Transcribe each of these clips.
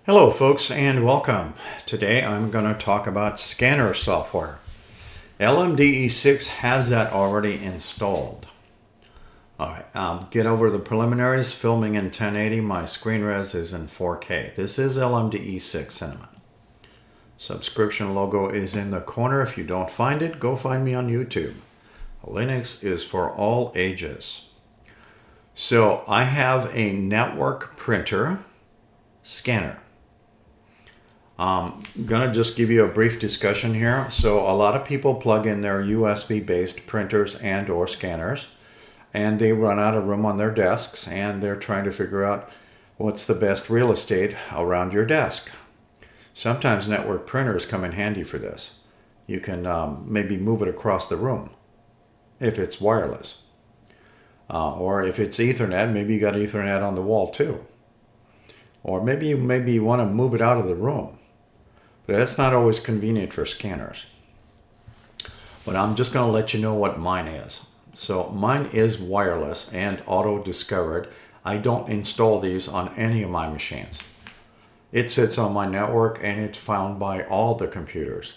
Hello folks and welcome. Today I'm going to talk about scanner software. LMDE 6 has that already installed. Alright, get over the preliminaries. Filming in 1080, my screen res is in 4K. This is LMDE 6 Cinema. Subscription logo is in the corner. If you don't find it, go find me on YouTube. Linux is for all ages. So I have a network printer scanner. I'm going to just give you a brief discussion here. So a lot of people plug in their USB-based printers and or scanners, and they run out of room on their desks, and they're trying to figure out what's the best real estate around your desk. Sometimes network printers come in handy for this. You can maybe move it across the room if it's wireless. Or if it's Ethernet, maybe you got Ethernet on the wall too. Or maybe you want to move it out of the room. But that's not always convenient for scanners. But I'm just going to let you know what mine is. So mine is wireless and auto-discovered. I don't install these on any of my machines. It sits on my network and it's found by all the computers.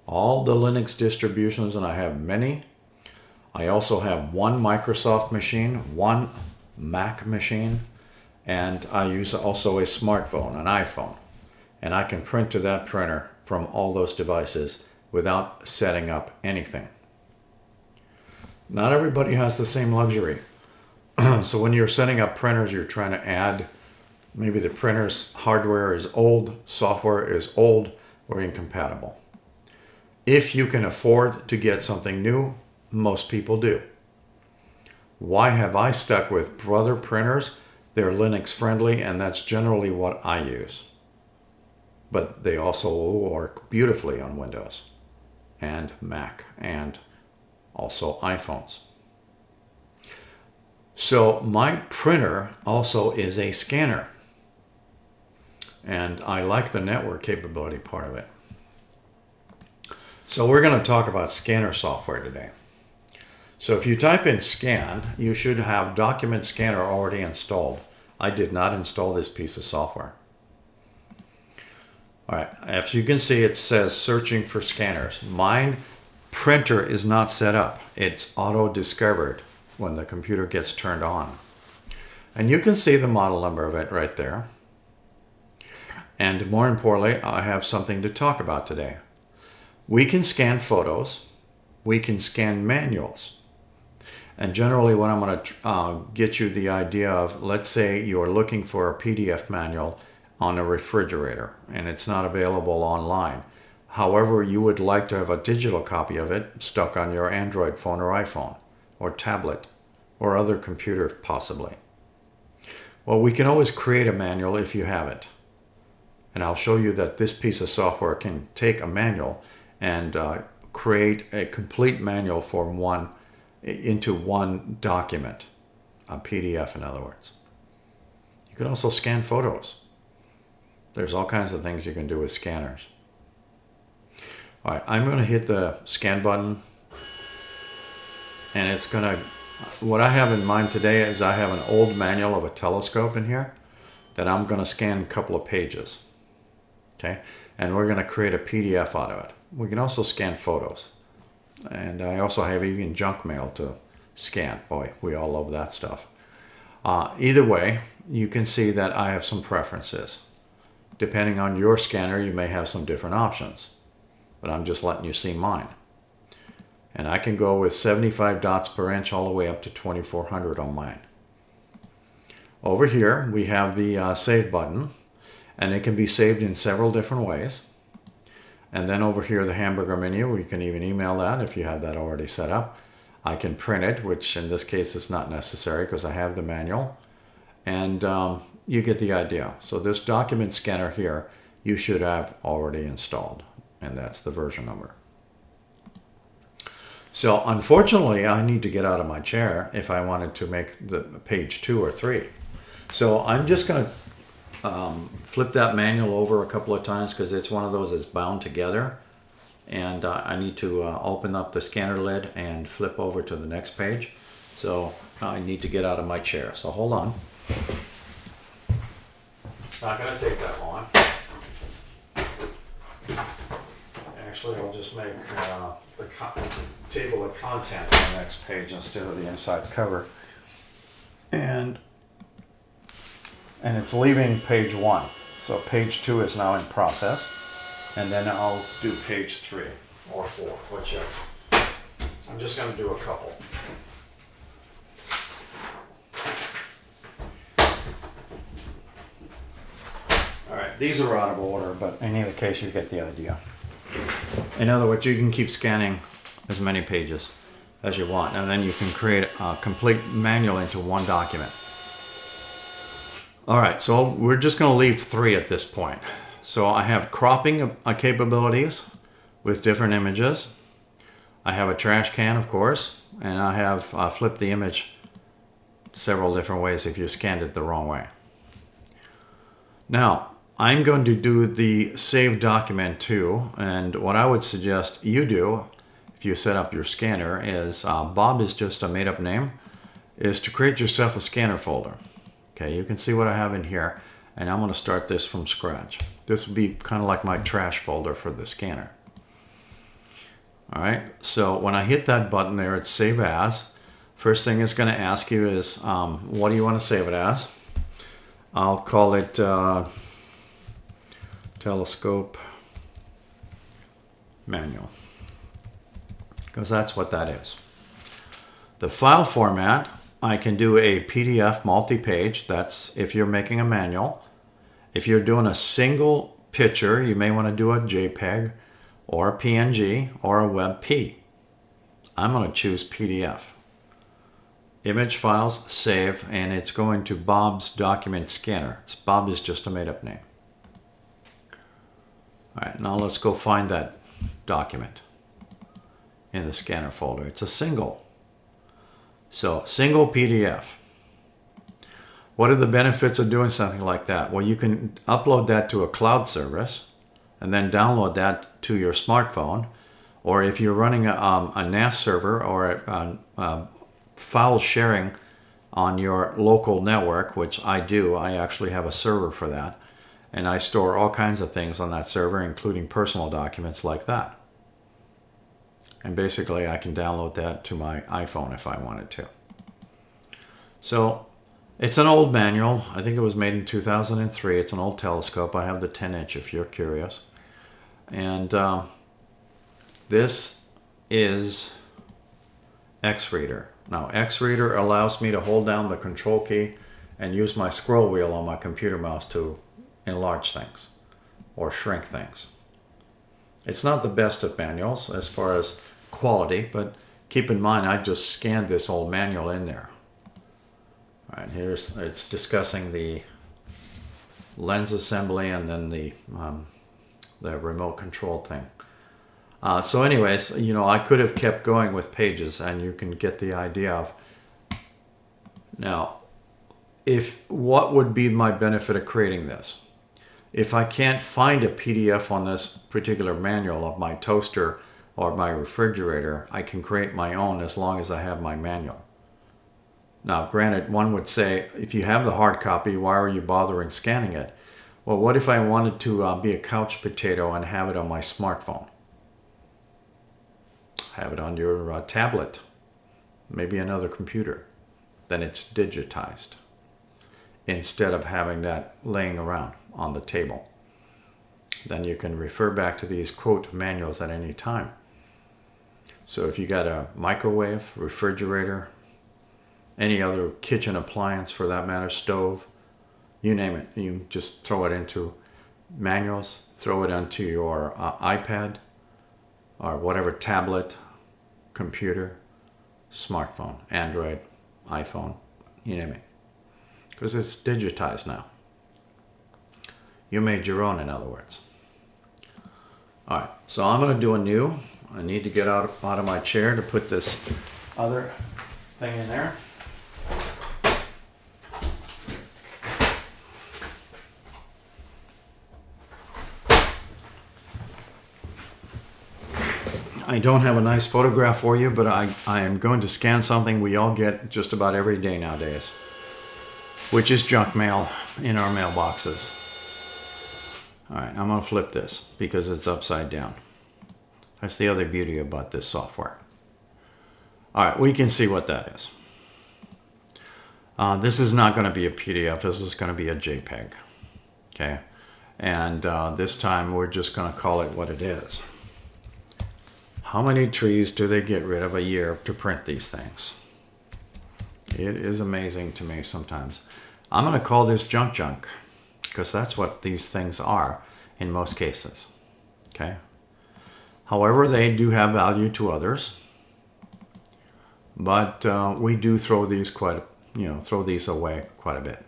All the Linux distributions, and I have many. I also have one Microsoft machine, one Mac machine, and I use also a smartphone, an iPhone. And I can print to that printer from all those devices without setting up anything. Not everybody has the same luxury. So when you're setting up printers, you're trying to add, maybe the printer's hardware is old, software is old, or incompatible. If you can afford to get something new, most people do. Why have I stuck with Brother printers? They're Linux friendly, and that's generally what I use. But they also work beautifully on Windows and Mac and also iPhones. So my printer also is a scanner. And I like the network capability part of it. So we're going to talk about scanner software today. So if you type in scan, you should have Document Scanner already installed. I did not install this piece of software. All right, as you can see, it says searching for scanners. Mine printer is not set up. It's auto-discovered when the computer gets turned on. And you can see the model number of it right there. And more importantly, I have something to talk about today. We can scan photos. We can scan manuals. And generally what I'm going to get you the idea of, let's say you're looking for a PDF manual on a refrigerator and it's not available online. However, you would like to have a digital copy of it stuck on your Android phone or iPhone or tablet or other computer possibly. Well, we can always create a manual if you have it. And I'll show you that this piece of software can take a manual and create a complete manual for into one document, a PDF in other words. You can also scan photos. There's all kinds of things you can do with scanners. All right, I'm going to hit the scan button, and it's going to, what I have in mind today is I have an old manual of a telescope in here that I'm going to scan a couple of pages. Okay, and we're going to create a PDF out of it. We can also scan photos. And I also have even junk mail to scan. Boy, we all love that stuff. Either way, you can see that I have some preferences. Depending on your scanner, you may have some different options. But I'm just letting you see mine. And I can go with 75 dots per inch all the way up to 2400 on mine. Over here, we have the save button. And it can be saved in several different ways. And then over here, the hamburger menu, you can even email that if you have that already set up. I can print it, which in this case is not necessary because I have the manual. And you get the idea. So this document scanner here, you should have already installed. And that's the version number. So unfortunately, I need to get out of my chair if I wanted to make the page 2 or 3. So I'm just going to flip that manual over a couple of times because it's one of those that's bound together, and I need to open up the scanner lid and flip over to the next page. So I need to get out of my chair, so hold on. It's not going to take that long. Actually, I'll just make the table of content on the next page instead of the inside cover. And it's leaving page 1. So page 2 is now in process. And then I'll do page 3 or 4, whichever. I'm just going to do a couple. Alright, these are out of order, but in either case you get the idea. In other words, you can keep scanning as many pages as you want, and then you can create a complete manual into one document. Alright, so we're just going to leave 3 at this point. So I have cropping capabilities with different images. I have a trash can, of course, and I have flipped the image several different ways if you scanned it the wrong way. Now, I'm going to do the save document too, and what I would suggest you do if you set up your scanner is, Bob is just a made-up name, is to create yourself a scanner folder. Okay, you can see what I have in here, and I'm going to start this from scratch. This will be kind of like my trash folder for the scanner. Alright, so when I hit that button there, it's Save As. First thing it's going to ask you is, what do you want to save it as? I'll call it Telescope Manual, because that's what that is. The file format, I can do a PDF multi-page. That's if you're making a manual. If you're doing a single picture, you may want to do a JPEG or a PNG or a WebP. I'm going to choose PDF. Image files, save, and it's going to Bob's document scanner. Bob is just a made-up name. Alright, now let's go find that document in the scanner folder. It's a single. So, single PDF. What are the benefits of doing something like that? Well, you can upload that to a cloud service and then download that to your smartphone. Or if you're running a NAS server or a file sharing on your local network, which I do, I actually have a server for that. And I store all kinds of things on that server, including personal documents like that. And basically I can download that to my iPhone if I wanted to. So it's an old manual. I think it was made in 2003. It's an old telescope. I have the 10-inch if you're curious. And this is X-Reader. Now X-Reader allows me to hold down the control key and use my scroll wheel on my computer mouse to enlarge things or shrink things. It's not the best of manuals as far as quality, but keep in mind I just scanned this old manual in there. All right, it's discussing the lens assembly and then the remote control thing. So anyways, you know, I could have kept going with pages, and you can get the idea of. Now, what would be my benefit of creating this? If I can't find a PDF on this particular manual of my toaster or my refrigerator, I can create my own as long as I have my manual. Now, granted, one would say, if you have the hard copy, why are you bothering scanning it? Well, what if I wanted to be a couch potato and have it on my smartphone? Have it on your tablet, maybe another computer. Then it's digitized instead of having that laying around on the table. Then you can refer back to these quote manuals at any time. So if you got a microwave, refrigerator, any other kitchen appliance for that matter, stove, you name it, you just throw it into manuals, throw it onto your iPad or whatever tablet, computer, smartphone, Android, iPhone, you name it. Because it's digitized now. You made your own, in other words. All right, so I'm going to do a new. I need to get out of my chair to put this other thing in there. I don't have a nice photograph for you, but I am going to scan something we all get just about every day nowadays, which is junk mail in our mailboxes. All right, I'm going to flip this because it's upside down. That's the other beauty about this software. All right, we can see what that is. This is not going to be a PDF. This is going to be a JPEG. Okay, and this time we're just going to call it what it is. How many trees do they get rid of a year to print these things? It is amazing to me sometimes. I'm going to call this junk because that's what these things are in most cases. Okay. However, they do have value to others, but we do throw these throw these away quite a bit.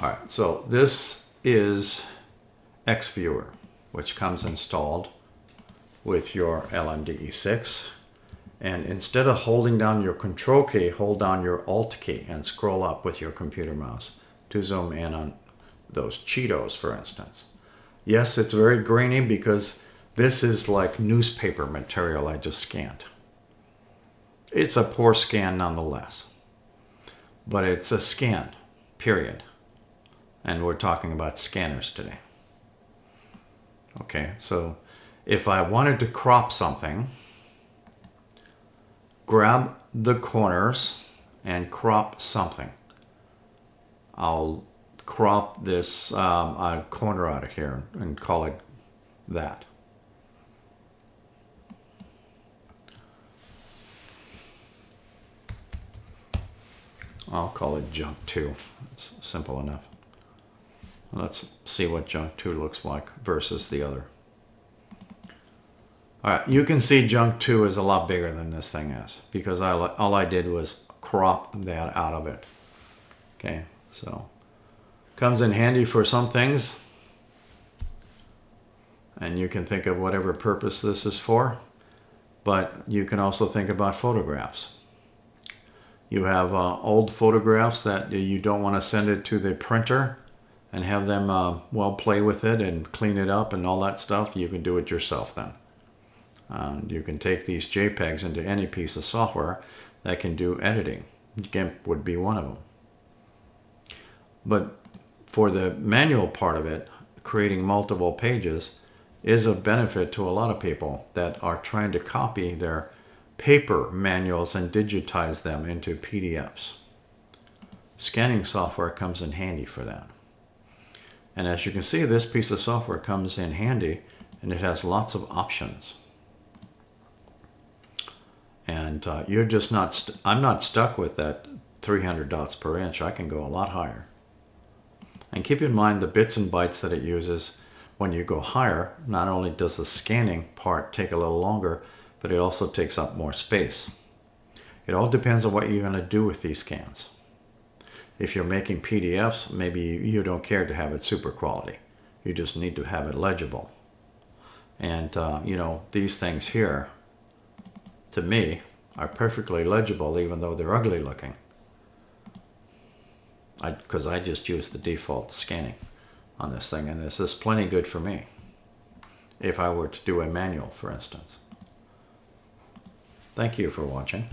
All right. So this is XViewer, which comes installed with your LMDE 6. And instead of holding down your control key, hold down your alt key and scroll up with your computer mouse to zoom in on those Cheetos, for instance. Yes, it's very grainy because this is like newspaper material I just scanned. It's a poor scan nonetheless, but it's a scan, period. And we're talking about scanners today. Okay, so if I wanted to crop something, grab the corners and crop something. I'll crop this corner out of here and call it that. I'll call it junk 2. It's simple enough. Let's see what junk 2 looks like versus the other. All right, you can see junk 2 is a lot bigger than this thing is because all I did was crop that out of it. Okay, so comes in handy for some things, and you can think of whatever purpose this is for, but you can also think about photographs. You have old photographs that you don't want to send it to the printer and have them play with it and clean it up and all that stuff. You can do it yourself then. You can take these JPEGs into any piece of software that can do editing. GIMP would be one of them. But for the manual part of it, creating multiple pages is a benefit to a lot of people that are trying to copy their paper manuals and digitize them into PDFs. Scanning software comes in handy for that. And as you can see, this piece of software comes in handy and it has lots of options. And you're just not, I'm not stuck with that 300 dots per inch. I can go a lot higher. And keep in mind the bits and bytes that it uses when you go higher. Not only does the scanning part take a little longer, but it also takes up more space. It all depends on what you're going to do with these scans. If you're making PDFs, maybe you don't care to have it super quality. You just need to have it legible. And, these things here, to me, are perfectly legible even though they're ugly looking. Because I just use the default scanning on this thing, and this is plenty good for me if I were to do a manual, for instance. Thank you for watching.